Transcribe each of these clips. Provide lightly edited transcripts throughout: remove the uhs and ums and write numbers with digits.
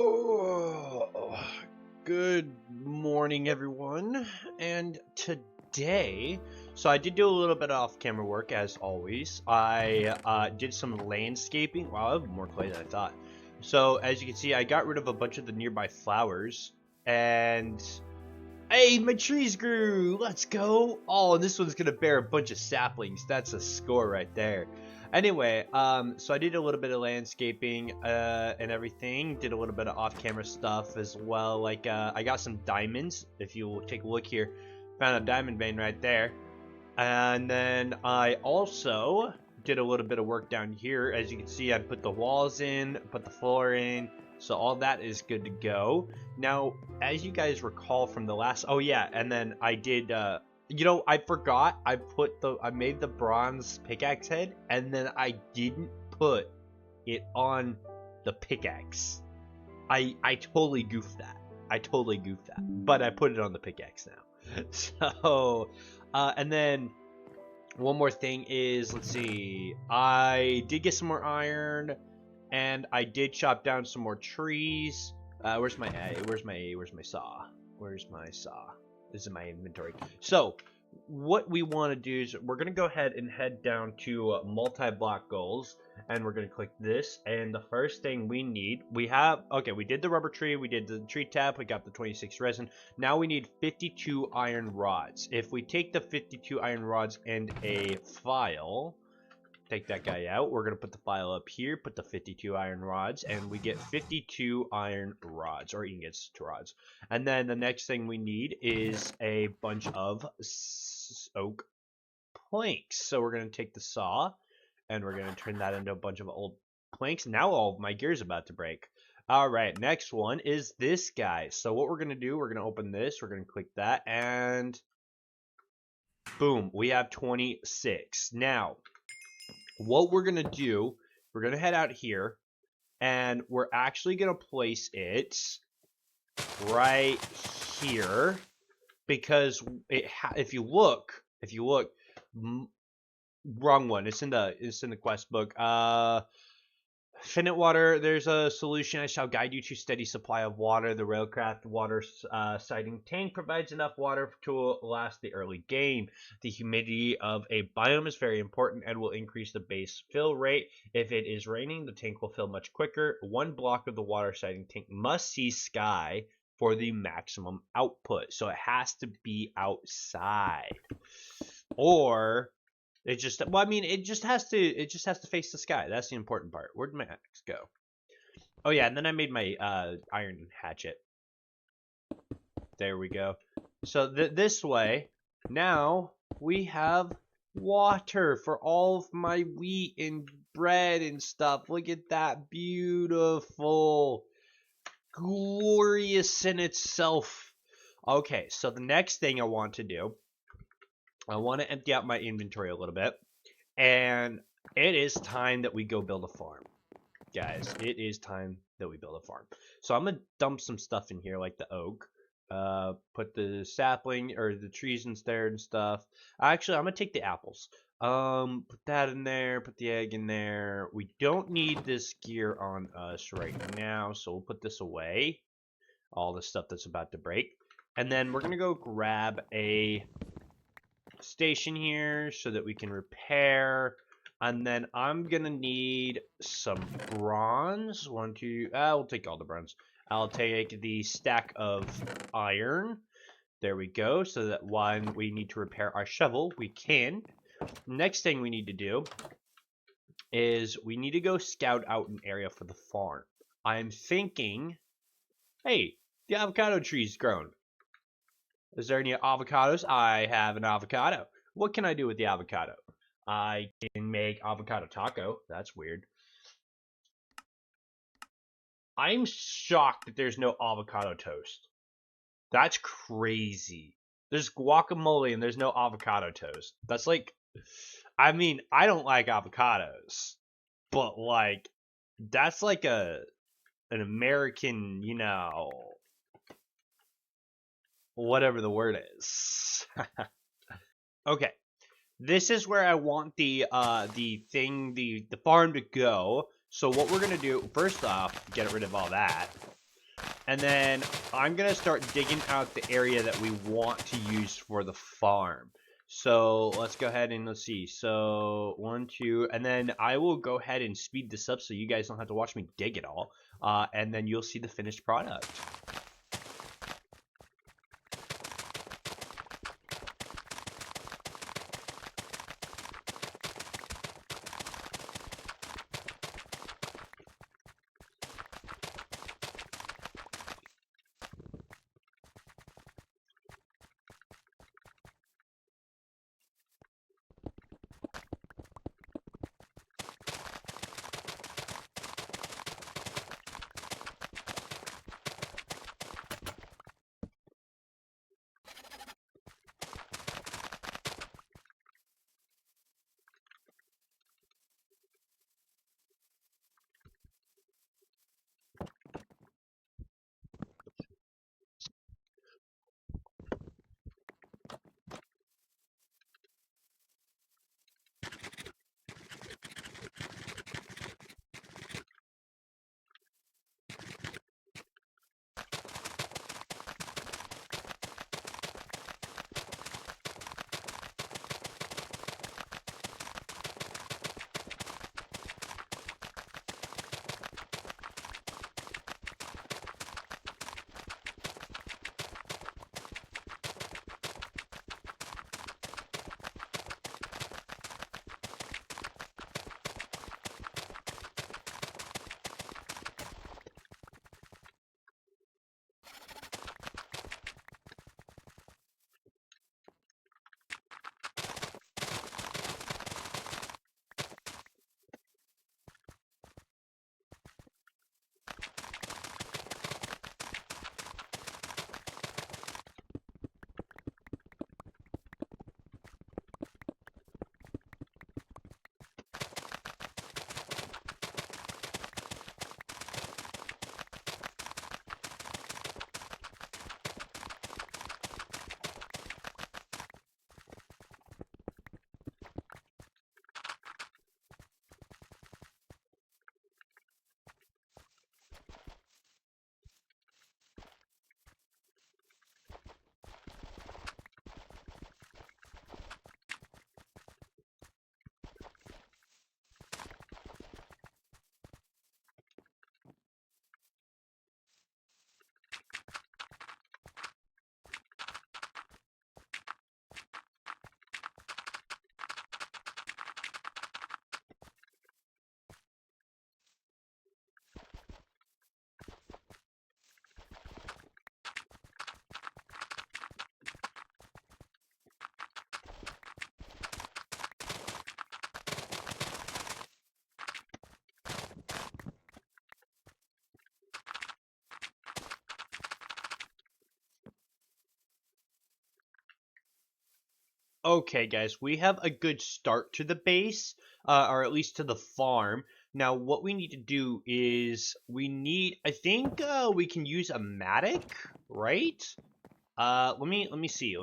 Oh, good morning, everyone. And today, so I did do a little bit of off-camera work, as always. I did some landscaping. Wow, I have more clay than I thought. So, as you can see, I got rid of a bunch of the nearby flowers. And, hey, my trees grew! Let's go! Oh, and this one's gonna bear a bunch of saplings. That's a score right there. Anyway, so I did a little bit of landscaping and everything. Did a little bit of off-camera stuff as well. Like, I got some diamonds. If you take a look here, found a diamond vein right there. And then I also did a little bit of work down here. As you can see, I put the walls in, put the floor in. So all that is good to go. Now, as you guys recall from the last, oh yeah, and then I did, you know, I forgot. I made the bronze pickaxe head, and then I didn't put it on the pickaxe. I totally goofed that. But I put it on the pickaxe now. So, and then one more thing is, let's see. I did get some more iron, and I did chop down some more trees. Where's my saw? Where's my saw? This is in my inventory. So what we want to do is we're going to go ahead and head down to multi-block goals, and we're going to click this. And the first thing we need, we did the rubber tree, we did the tree tap, we got the 26 resin. Now we need 52 iron rods. If we take the 52 iron rods and a file, take that guy out, we're going to put the file up here, put the 52 iron rods, and we get 52 iron rods, or ingots to rods. And then the next thing we need is a bunch of oak planks. So we're going to take the saw, and we're going to turn that into a bunch of old planks. Now all of my gear's about to break. Alright, next one is this guy. So what we're going to do, we're going to open this, we're going to click that, and boom, we have 26. Now, what we're going to do, we're going to head out here, and we're actually going to place it right here, because if you look, wrong one. It's in the quest book. Finite water, there's a solution. I shall guide you to steady supply of water. The railcraft water sighting tank provides enough water to last the early game. The humidity of a biome is very important and will increase the base fill rate. If it is raining, the tank will fill much quicker. One block of the water sighting tank must see sky for the maximum output. So it has to be outside. Or it just, well, I mean, it just has to face the sky. That's the important part. Where'd my axe go? Oh yeah, and then I made my iron hatchet. There we go. So this way, now we have water for all of my wheat and bread and stuff. Look at that, beautiful, glorious in itself. Okay, so the next thing I want to do, I want to empty out my inventory a little bit, and it is time that we go build a farm. Guys, it is time that we build a farm. So I'm going to dump some stuff in here, like the oak, put the sapling, or the trees in there and stuff. Actually, I'm going to take the apples. Put that in there, put the egg in there. We don't need this gear on us right now, so we'll put this away. All the stuff that's about to break. And then we're going to go grab a station here so that we can repair, and then I'm gonna need some bronze. We'll take all the bronze. I'll take the stack of iron. There we go, so that when we need to repair our shovel, we can. Next thing we need to do is we need to go scout out an area for the farm. I'm thinking, hey, the avocado tree's grown. Is there any avocados? I have an avocado. What can I do with the avocado? I can make avocado taco. That's weird. I'm shocked that there's no avocado toast. That's crazy. There's guacamole and there's no avocado toast. That's like, I mean, I don't like avocados, but like, that's like an American, you know, whatever the word is. Okay, this is where I want the farm to go. So what we're gonna do, first off, get rid of all that. And then I'm going to start digging out the area that we want to use for the farm. So let's go ahead and let's see. So 1, 2, and then I will go ahead and speed this up so you guys don't have to watch me dig it all. And then you'll see the finished product. Okay, guys, we have a good start to the base, or at least to the farm. Now, what we need to do is I think we can use a mattock, right? Let me see.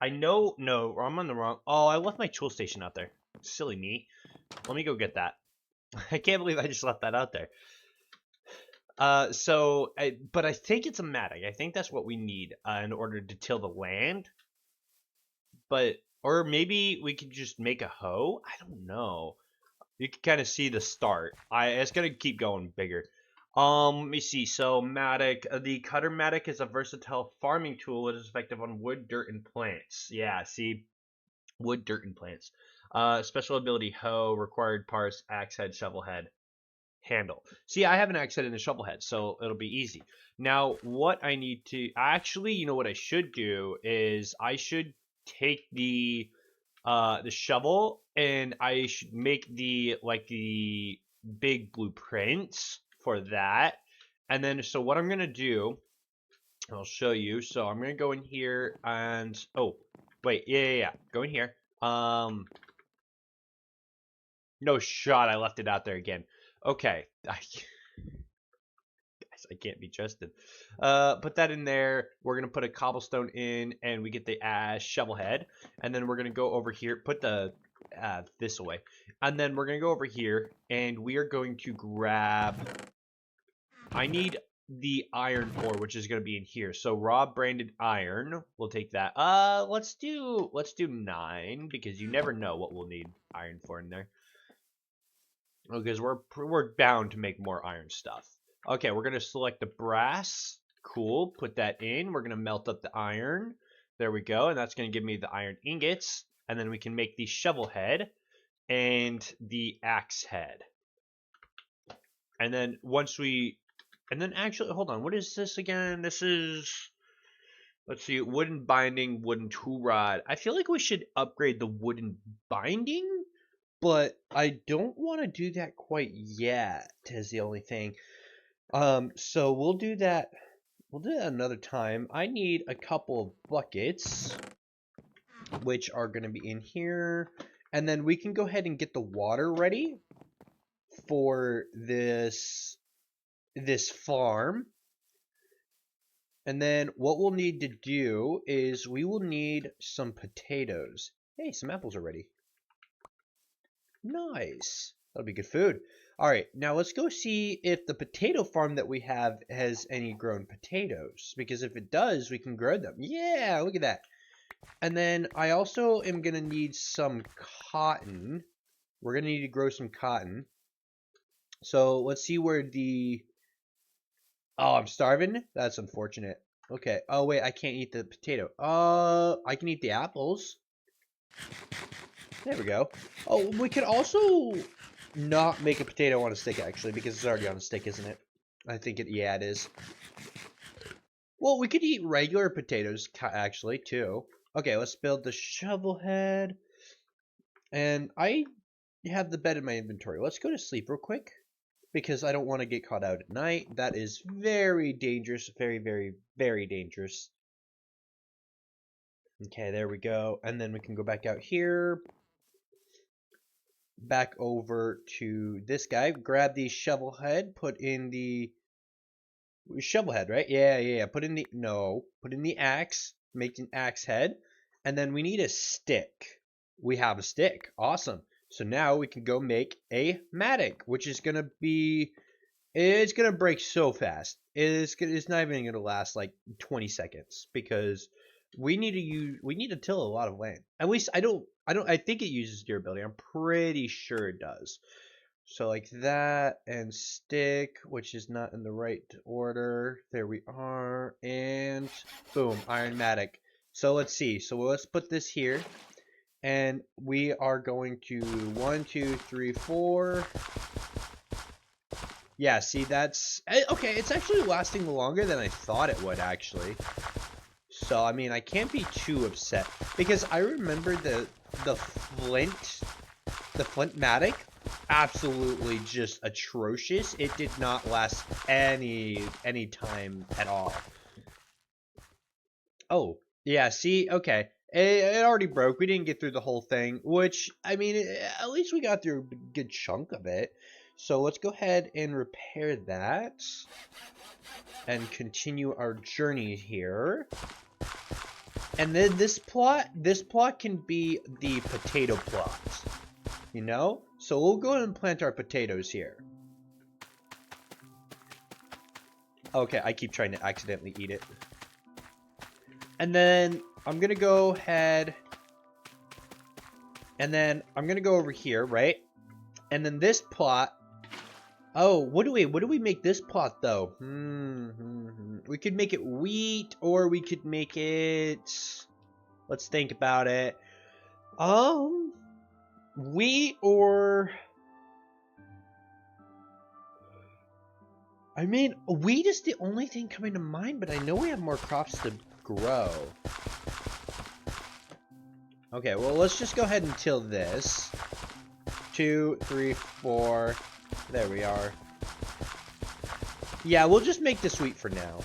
I know, no, I'm on the wrong, oh, I left my tool station out there. Silly me. Let me go get that. I can't believe I just left that out there. But I think it's a mattock. I think that's what we need, in order to till the land. But or maybe we could just make a hoe. I don't know. You can kind of see the start. It's gonna keep going bigger. Let me see. So mattock, the cutter mattock is a versatile farming tool. It is effective on wood, dirt, and plants. Yeah, see, wood, dirt, and plants. Special ability hoe, required parts, axe head, shovel head, handle. See, I have an axe head and a shovel head, so it'll be easy. Now, what I need to actually, you know what I should do is I should take the shovel and I should make the big blueprints for that. And then so what I'm gonna do, I'll show you. So I'm gonna go in here and oh wait, yeah. Go in here. No shot, I left it out there again. Okay. I can't be trusted. Put that in there. We're gonna put a cobblestone in, and we get the shovel head. And then we're gonna go over here. Put the this away, and then we're gonna go over here, and we are going to grab I need the iron ore, which is going to be in here. So raw branded iron, we'll take that. Let's do 9 because you never know what we'll need iron for in there. Because we're bound to make more iron stuff. Okay, we're gonna select the brass. Cool, put that in. We're gonna melt up the iron. There we go, and that's gonna give me the iron ingots, and then we can make the shovel head and the axe head. And then actually, hold on, what is this again? This is, let's see, wooden binding, wooden tool rod. I feel like we should upgrade the wooden binding, but I don't want to do that quite yet, is the only thing. So we'll do that another time. I need a couple of buckets, which are going to be in here, and then we can go ahead and get the water ready for this farm. And then what we'll need to do is we will need some potatoes. Hey, some apples are ready. Nice. That'll be good food. All right, now let's go see if the potato farm that we have has any grown potatoes. Because if it does, we can grow them. Yeah, look at that. And then I also am going to need some cotton. We're going to need to grow some cotton. So let's see where the... Oh, I'm starving? That's unfortunate. Okay. Oh, wait, I can't eat the potato. I can eat the apples. There we go. Oh, we could also not make a potato on a stick, actually, because it's already on a stick, isn't it? I think it, yeah, it is. Well, we could eat regular potatoes, actually, too. Okay, let's build the shovel head. And I have the bed in my inventory. Let's go to sleep real quick, because I don't want to get caught out at night. That is very dangerous. Very, very, very dangerous. Okay, there we go. And then we can go back out here. Back over to this guy. Grab the shovel head. Put in the... shovel head, right? Yeah. Put in the axe. Make an axe head. And then we need a stick. We have a stick. Awesome. So now we can go make a mattock, which is going to be... It's going to break so fast. It's not even going to last like 20 seconds because we need to till a lot of land. At least I think it uses durability. I'm pretty sure it does. So like that and stick, which is not in the right order. There we are. And boom, iron mattock. So let's see. So let's put this here. And we are going to 1, 2, 3, 4. Yeah, see, that's... Okay, it's actually lasting longer than I thought it would, actually. So, I mean, I can't be too upset. Because I remember the flint mattock, absolutely just atrocious. It did not last any time at all. Oh, yeah, see, okay. It already broke. We didn't get through the whole thing, which, I mean, at least we got through a good chunk of it. So let's go ahead and repair that and continue our journey here. And then this plot can be the potato plot, you know? So we'll go ahead and plant our potatoes here. Okay, I keep trying to accidentally eat it. And then I'm going to go ahead and then I'm going to go over here, right? And then this plot. Oh, what do we make this plot though? We could make it wheat or we could make it, let's think about it. Wheat or, I mean, wheat is the only thing coming to mind, but I know we have more crops to grow. Okay, well, let's just go ahead and till this. 2, 3, 4. There we are. Yeah, we'll just make this wheat for now.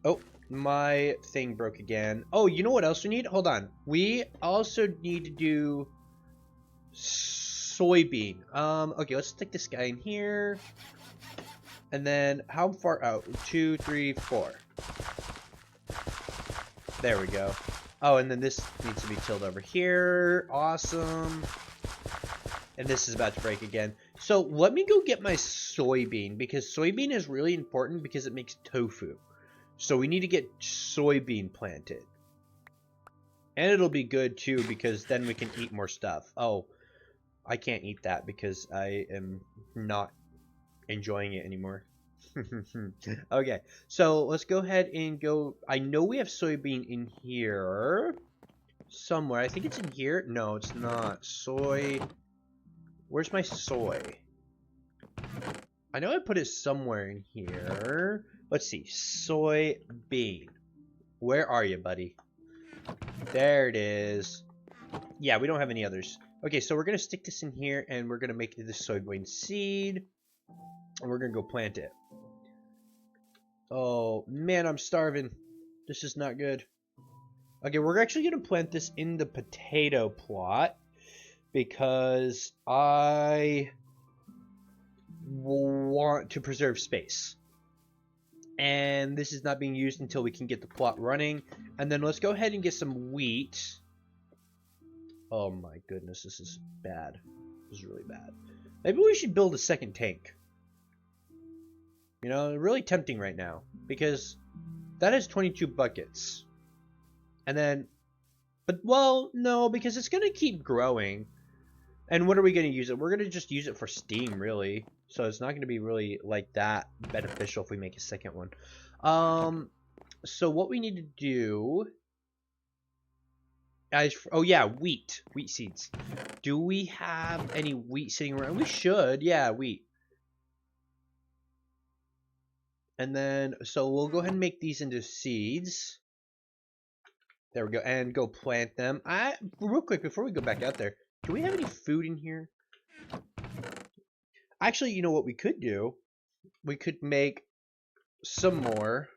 Oh, my thing broke again. Oh, you know what else we need? Hold on. We also need to do soybean. Okay, let's stick this guy in here. And then, how far out? 2, 3, 4. There we go. Oh, and then this needs to be tilled over here. Awesome. And this is about to break again. So let me go get my soybean, because soybean is really important because it makes tofu. So we need to get soybean planted. And it'll be good too, because then we can eat more stuff. Oh, I can't eat that because I am not enjoying it anymore. Okay, so let's go ahead and go. I know we have soybean in here somewhere. I think it's in here. No, it's not. Soy. Where's my soy? I know I put it somewhere in here. Let's see. Soybean. Where are you, buddy? There it is. Yeah, we don't have any others. Okay, so we're going to stick this in here, and we're going to make this soybean seed. And we're going to go plant it. Oh, man, I'm starving. This is not good. Okay, we're actually going to plant this in the potato plot. Because I want to preserve space. And this is not being used until we can get the plot running. And then let's go ahead and get some wheat. Oh my goodness, this is bad. This is really bad. Maybe we should build a second tank. You know, really tempting right now. Because that is 22 buckets. And then, but well, no, because it's going to keep growing. And what are we going to use it? We're going to just use it for steam, really. So it's not going to be really like that beneficial if we make a second one. So what we need to do... oh yeah, wheat. Wheat seeds. Do we have any wheat sitting around? We should. Yeah, wheat. And then, so we'll go ahead and make these into seeds. There we go. And go plant them. Real quick, before we go back out there, do we have any food in here? Actually, you know what we could do? We could make some more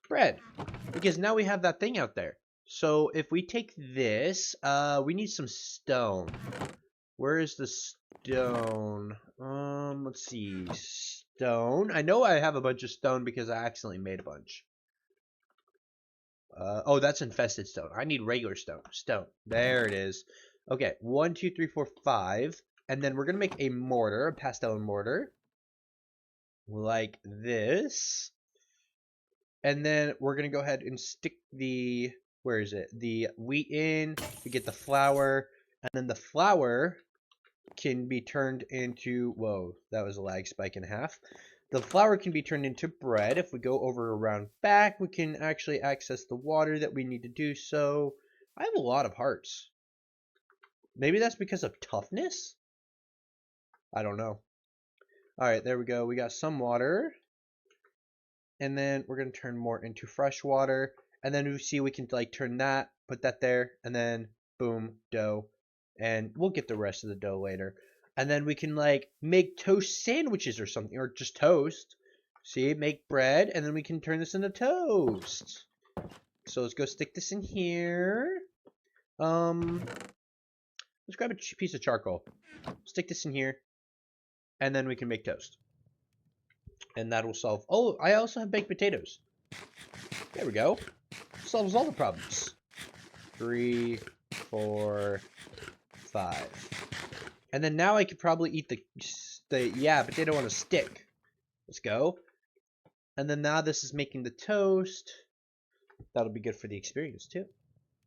bread. Because now we have that thing out there. So if we take this, we need some stone. Where is the stone? Let's see. Stone. I know I have a bunch of stone because I accidentally made a bunch. Oh, that's infested stone. I need regular stone. Stone. There it is. Okay, 1, 2, 3, 4, 5. And then we're going to make a mortar, a pastel mortar. Like this. And then we're going to go ahead and stick the, where is it? The wheat in. We get the flour. And then the flour can be turned into, whoa, that was a lag spike and a half. The flour can be turned into bread. If we go over around back, we can actually access the water that we need to do so. I have a lot of hearts. Maybe that's because of toughness? I don't know. Alright, there we go. We got some water. And then we're going to turn more into fresh water. And then we see we can like turn that, put that there, and then boom, dough. And we'll get the rest of the dough later. And then we can like make toast sandwiches or something, or just toast. See, make bread, and then we can turn this into toast. So let's go stick this in here. Let's grab a piece of charcoal. Stick this in here. And then we can make toast. And that will solve... Oh, I also have baked potatoes. There we go. Solves all the problems. 3, 4, 5. And then now I could probably eat the potato on a stick. Let's go. And then now this is making the toast. That'll be good for the experience too.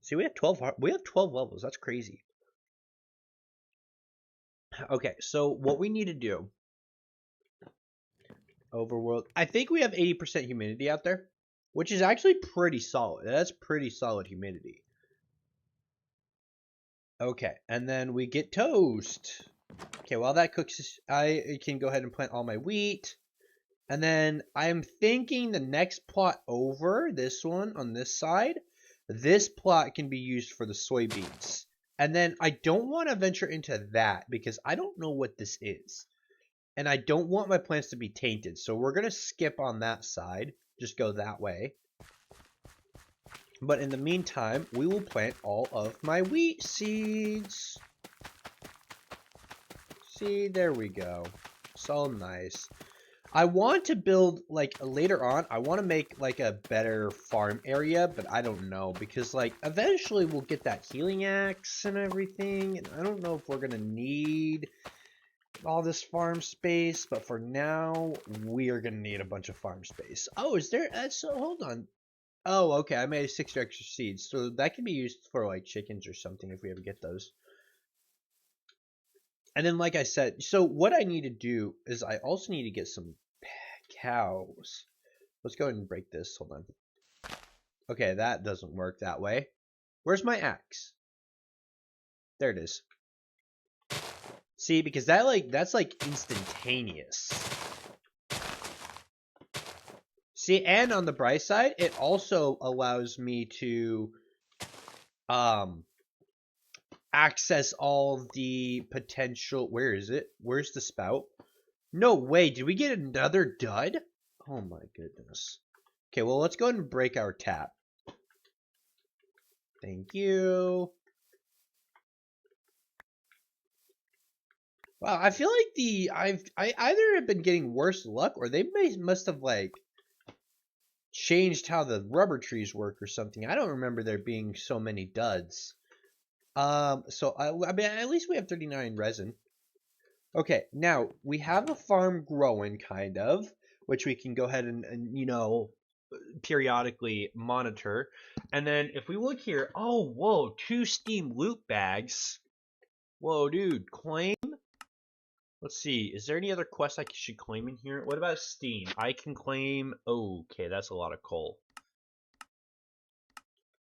See, we have 12 levels. That's crazy. Okay, so what we need to do, overworld, I think we have 80% humidity out there, which is actually pretty solid. That's pretty solid humidity. Okay, and then we get toast. Okay, while that cooks, I can go ahead and plant all my wheat. And then I'm thinking the next plot over, this one on this side, this plot can be used for the soybeans. And then I don't want to venture into that because I don't know what this is. And I don't want my plants to be tainted. So we're going to skip on that side. Just go that way. But in the meantime, we will plant all of my wheat seeds. See, there we go. So nice. I want to build, like, later on, I want to make, like, a better farm area, but I don't know, because, like, eventually we'll get that healing axe and everything, and I don't know if we're going to need all this farm space, but for now, we are gonna need a bunch of farm space. Oh, is there? So hold on. Oh, okay. I made 6 extra seeds, so that can be used for like chickens or something if we ever get those. And then, like I said, so what I need to do is I also need to get some cows. Let's go ahead and break this. Hold on. Okay, that doesn't work that way. Where's my axe? There it is. See, because that's like instantaneous. See, and on the bright side, it also allows me to access all the potential. Where is it? Where's the spout? No way, did we get another dud? Oh my goodness. Okay, well, let's go ahead and break our tap. Thank you. Wow, I feel like I either have been getting worse luck or they must have like changed how the rubber trees work or something. I don't remember there being so many duds. So I mean, at least we have 39 resin. Okay, now we have a farm growing kind of, which we can go ahead and you know, periodically monitor. And then if we look here, oh, whoa, 2 steam loot bags. Whoa, dude, claim? Let's see, is there any other quests I should claim in here? What about steam? I can claim, oh, okay, that's a lot of coal.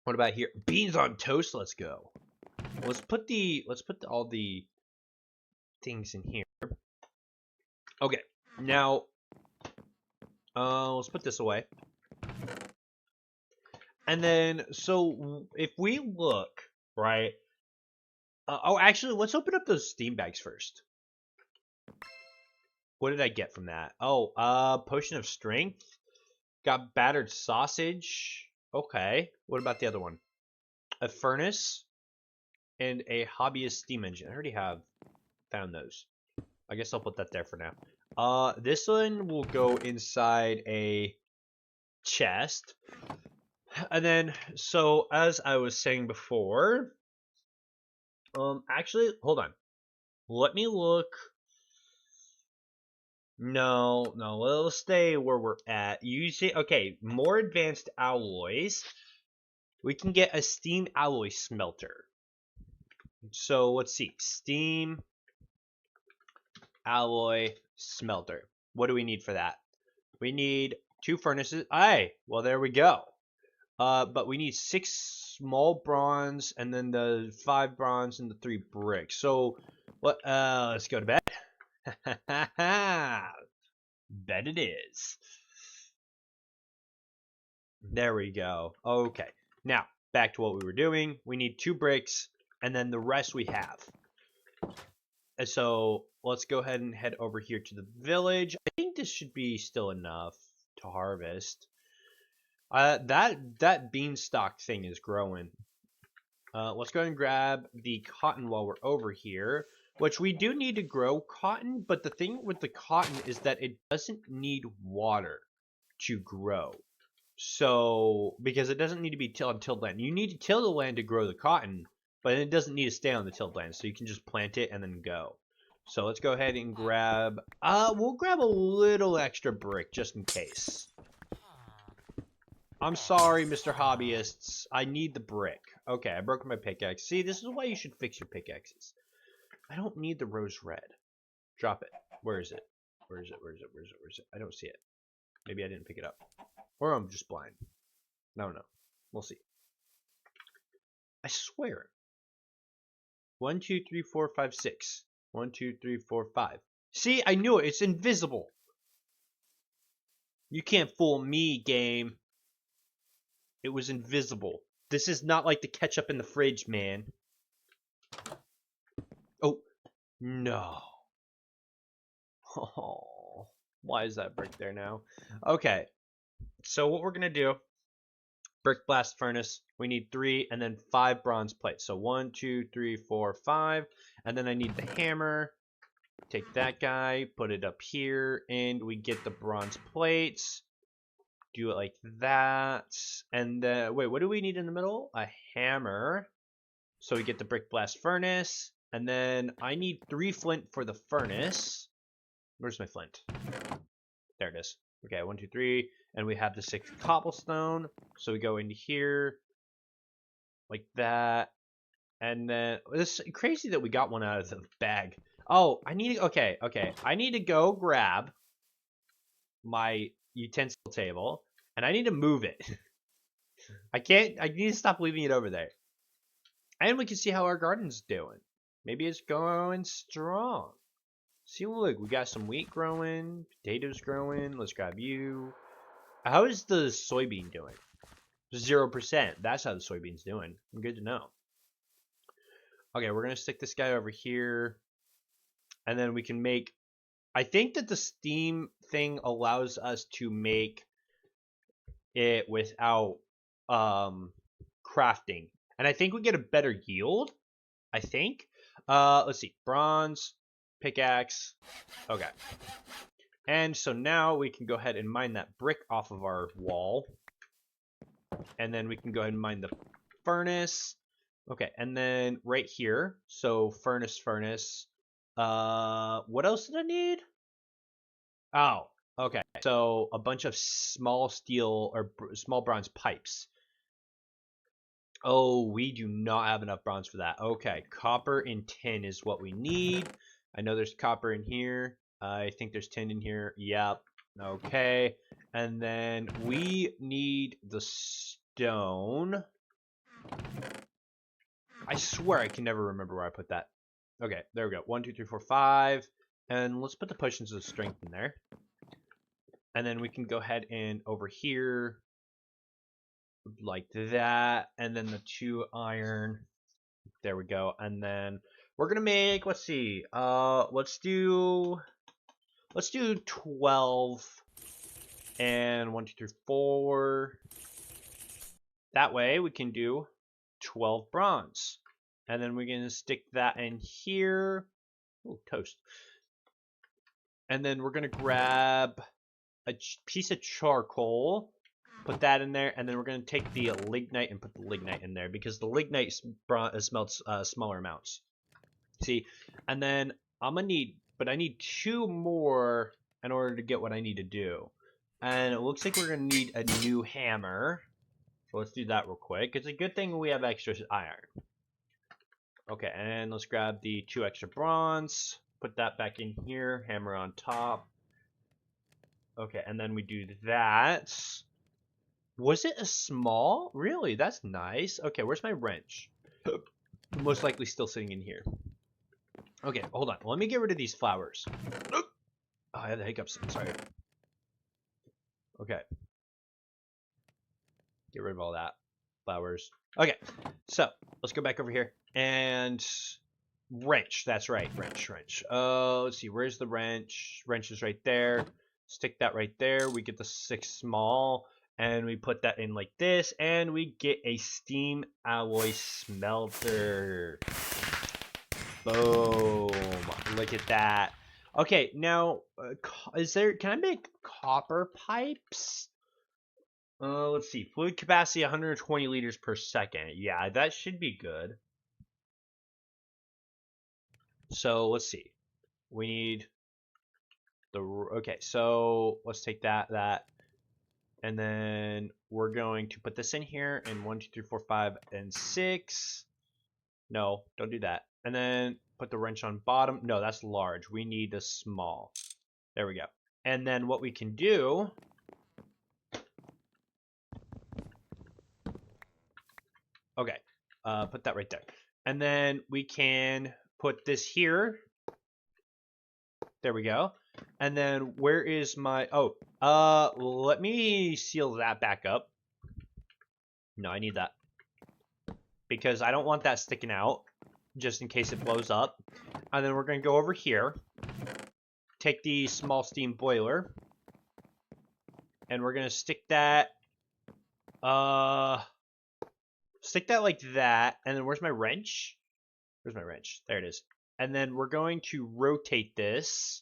What about here? Beans on toast, let's go. Let's put all the things in here. Okay, now, let's put this away. And then, so if we look, right? Oh, actually, let's open up those steam bags first. What did I get from that? Oh, potion of strength. Got battered sausage. Okay. What about the other one? A furnace and a hobbyist steam engine. I already have found those. I guess I'll put that there for now. This one will go inside a chest. And then, so as I was saying before, actually, hold on. Let me look. No, we'll stay where we're at. You see, okay, more advanced alloys. We can get a steam alloy smelter. So let's see, steam alloy smelter. What do we need for that? We need 2 furnaces. Aye, well there we go. But we need 6 small bronze and then the 5 bronze and the 3 bricks. So what? Let's go to bed. Bet it is. There we go. Okay. Now, back to what we were doing. We need 2 bricks, and then the rest we have. And so, let's go ahead and head over here to the village. I think this should be still enough to harvest. That beanstalk thing is growing. Let's go ahead and grab the cotton while we're over here. Which we do need to grow cotton, but the thing with the cotton is that it doesn't need water to grow. So, because it doesn't need to be on tilled land. You need to till the land to grow the cotton, but it doesn't need to stay on the tilled land. So you can just plant it and then go. So let's go ahead and grab, we'll grab a little extra brick just in case. I'm sorry, Mr. Hobbyists. I need the brick. Okay, I broke my pickaxe. See, this is why you should fix your pickaxes. I don't need the rose red. Drop it. Where is it? Where is it? Where is it? Where is it? Where is it? I don't see it. Maybe I didn't pick it up. Or I'm just blind. No. We'll see. I swear. 1, 2, 3, 4, 5, 6. 1, 2, 3, 4, 5. See, I knew it. It's invisible. You can't fool me, game. It was invisible. This is not like the ketchup in the fridge, man. Oh, no. Oh, why is that brick there now? Okay, so what we're going to do, brick blast furnace, we need 3 and then 5 bronze plates. So 1, 2, 3, 4, 5. And then I need the hammer. Take that guy, put it up here, and we get the bronze plates. Do it like that. And wait, what do we need in the middle? A hammer. So we get the brick blast furnace. And then I need 3 flint for the furnace. Where's my flint? There it is. Okay, 1, 2, 3. And we have the 6 cobblestone. So we go into here. Like that. And then, it's crazy that we got one out of the bag. Oh, I need, okay. I need to go grab my utensil table. And I need to move it. I need to stop leaving it over there. And we can see how our garden's doing. Maybe it's going strong. See, look, we got some wheat growing, potatoes growing. Let's grab you. How is the soybean doing? 0%. That's how the soybean's doing. Good to know. Okay, we're going to stick this guy over here. And then we can make... I think that the steam thing allows us to make it without crafting. And I think we get a better yield. I think. Let's see. Bronze, pickaxe. Okay. And so now we can go ahead and mine that brick off of our wall. And then we can go ahead and mine the furnace. Okay, and then right here. So furnace. What else did I need? Oh, okay. So a bunch of small steel or small bronze pipes. Oh, we do not have enough bronze for that. Okay, copper and tin is what we need. I know there's copper in here. I think there's tin in here. Yep. Okay. And then we need the stone. I swear I can never remember where I put that. Okay, there we go. 1, 2, 3, 4, 5. And let's put the potions of strength in there. And then we can go ahead and over here, like that. And then the 2 iron. There we go. And then we're gonna make, let's see, let's do 12 and 1, 2, 3, 4. That way we can do 12 bronze. And then we're gonna stick that in here. Ooh, toast. And then we're gonna grab a piece of charcoal, put that in there, and then we're gonna take the lignite and put the lignite in there because the lignite smelts smaller amounts. See, and then I'm gonna need, but I need 2 more in order to get what I need to do. And it looks like we're gonna need a new hammer. So let's do that real quick. It's a good thing we have extra iron. Okay, and let's grab the 2 extra bronze. Put that back in here. Hammer on top. Okay, and then we do that. Was it a small? Really? That's nice. Okay, where's my wrench? Most likely still sitting in here. Okay, hold on. Let me get rid of these flowers. Oh, I had the hiccups. I'm sorry. Okay. Get rid of all that. Flowers. Okay, so let's go back over here. And wrench. That's right. Wrench. Let's see. Where's the wrench? Wrench is right there. Stick that right there. We get the 6 small. And we put that in like this. And we get a steam alloy smelter. Boom. Look at that. Okay, now, can I make copper pipes? Let's see. Fluid capacity 120 liters per second. Yeah, that should be good. So, let's see. We need the... Okay, so let's take that. And then we're going to put this in here. And 1, 2, 3, 4, 5, and 6. No, don't do that. And then put the wrench on bottom. No, that's large. We need the small. There we go. And then what we can do... Okay, put that right there. And then we can put this here. There we go. And then where is my... Oh, let me seal that back up. No, I need that. Because I don't want that sticking out, just in case it blows up. And then we're going to go over here. Take the small steam boiler. And we're going to stick that... Stick that like that. And then where's my wrench? Where's my wrench? There it is. And then we're going to rotate this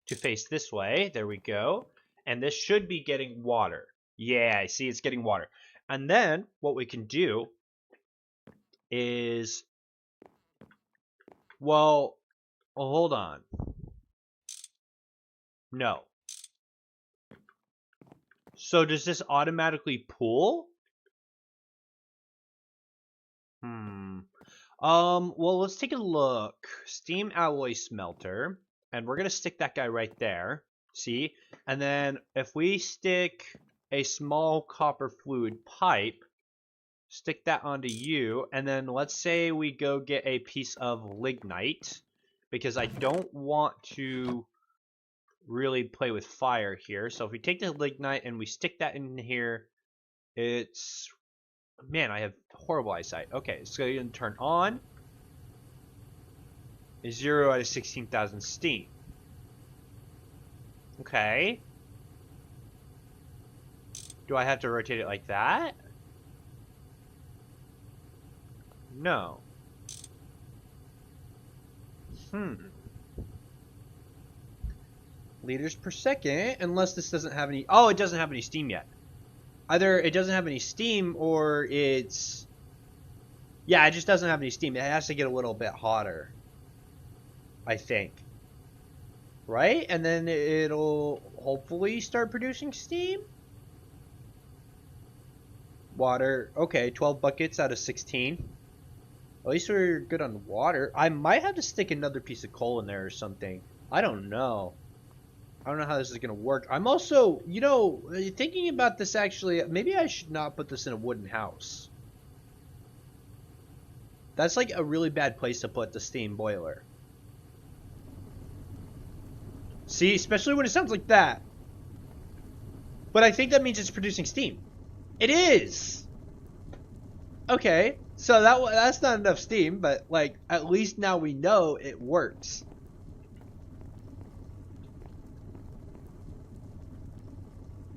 to face this way. There we go. And this should be getting water. Yeah, I see it's getting water. And then what we can do is Well, hold on. No. So does this automatically pool? Well, let's take a look. Steam alloy smelter. And we're going to stick that guy right there. See? And then if we stick a small copper fluid pipe, stick that onto you. And then let's say we go get a piece of lignite. Because I don't want to really play with fire here. So if we take the lignite and we stick that in here, it's... Man, I have horrible eyesight. Okay, so you're going to turn on. 0 out of 16,000 steam. Okay. Do I have to rotate it like that? No. Liters per second, unless this doesn't have any... Oh, it doesn't have any steam yet. Either it doesn't have any steam, or it's... Yeah, it just doesn't have any steam. It has to get a little bit hotter, I think. Right? And then it'll hopefully start producing steam? Water. Okay, 12 buckets out of 16. At least we're good on water. I might have to stick another piece of coal in there or something. I don't know. I don't know how this is going to work. I'm also, you know, thinking about this actually, maybe I should not put this in a wooden house. That's like a really bad place to put the steam boiler. See, especially when it sounds like that. But I think that means it's producing steam. It is! Okay, so that's not enough steam, but like, at least now we know it works.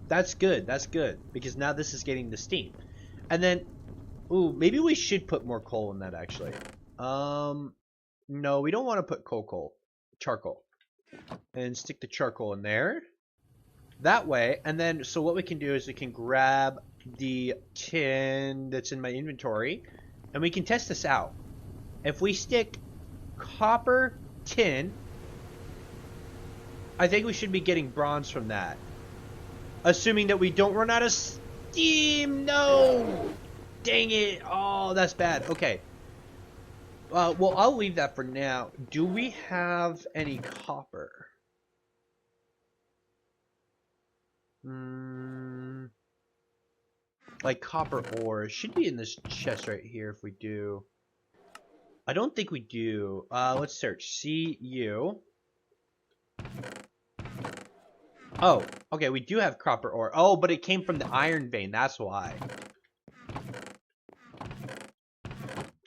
That's good, because now this is getting the steam. And then, ooh, maybe we should put more coal in that actually. No, we don't want to put charcoal. And stick the charcoal in there. That way, and then, so what we can do is we can grab the tin that's in my inventory, and we can test this out. If we stick copper tin, I think we should be getting bronze from that. Assuming that we don't run out of steam. No! Dang it. Oh, that's bad. Okay. Well, I'll leave that for now. Do we have any copper? Like copper ore. It should be in this chest right here if we do. I don't think we do. Let's search. CU. Oh, okay, we do have copper ore. Oh, but it came from the iron vein, that's why.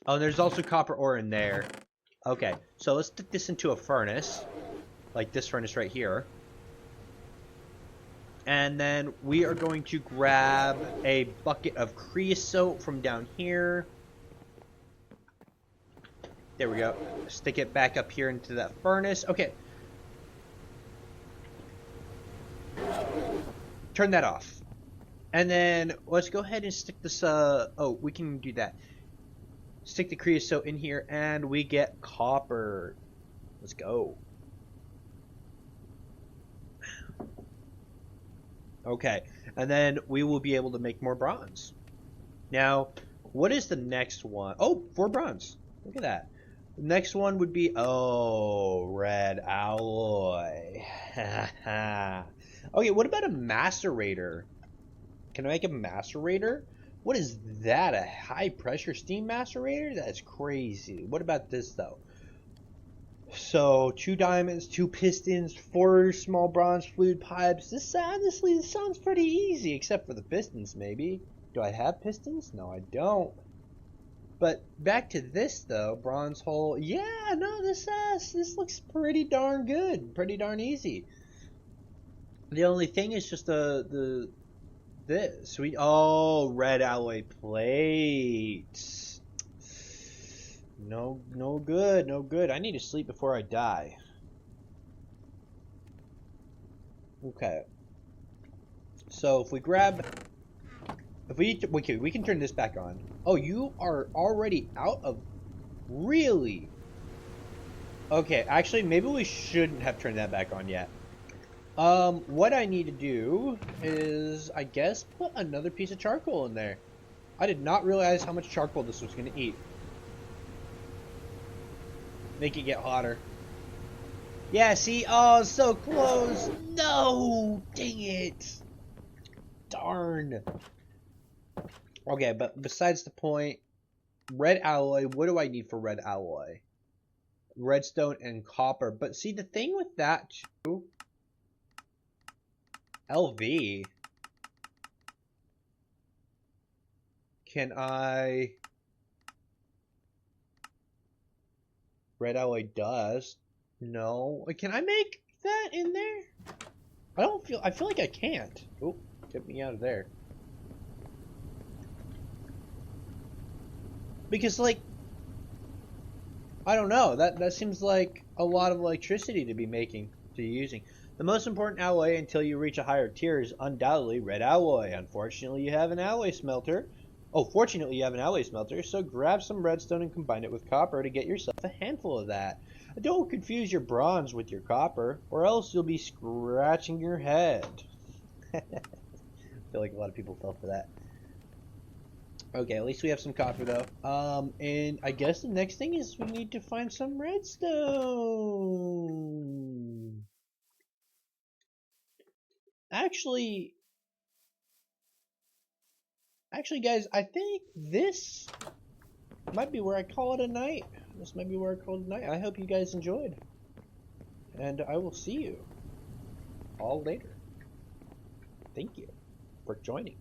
Oh, and there's also copper ore in there. Okay, so let's stick this into a furnace. Like this furnace right here. And then we are going to grab a bucket of creosote from down here. There we go. Stick it back up here into that furnace. Okay. Turn that off. And then let's go ahead and stick this, oh, we can do that. Stick the creosote in here and we get copper. Let's go. Okay, and then we will be able to make more bronze. Now, what is the next one? Oh, 4 bronze. Look at that. The next one would be, oh, red alloy. Okay, what about a macerator? Can I make a macerator? What is that? A high pressure steam macerator? That's crazy. What about this though? So 2 diamonds, 2 pistons, 4 small bronze fluid pipes. This honestly, this sounds pretty easy, except for the pistons maybe. Do I have pistons? No, I don't. But back to this though, bronze hole. Yeah, no, this looks pretty darn good, pretty darn easy. The only thing is just this. Oh, red alloy plates. No good, no good. I need to sleep before I die. Okay. So if we grab, okay, we can turn this back on. Oh, you are already out of, really? Okay, actually, maybe we shouldn't have turned that back on yet. What I need to do is, I guess, put another piece of charcoal in there. I did not realize how much charcoal this was going to eat. Make it get hotter. Yeah, see? Oh, so close. No! Dang it. Darn. Okay, but besides the point, red alloy, what do I need for red alloy? Redstone and copper. But see, the thing with that, too, LV, can I... Red alloy dust? No. Can I make that in there? I feel like I can't. Oh, get me out of there. Because, like, I don't know. That seems like a lot of electricity to be using. The most important alloy until you reach a higher tier is undoubtedly red alloy. Unfortunately, you have an alloy smelter. Oh, fortunately, you have an alloy smelter, so grab some redstone and combine it with copper to get yourself a handful of that. Don't confuse your bronze with your copper, or else you'll be scratching your head. I feel like a lot of people fell for that. Okay, at least we have some copper though. And I guess the next thing is we need to find some redstone. Actually, guys, I think this might be where I call it a night. This might be where I call it a night. I hope you guys enjoyed, and I will see you all later. Thank you for joining.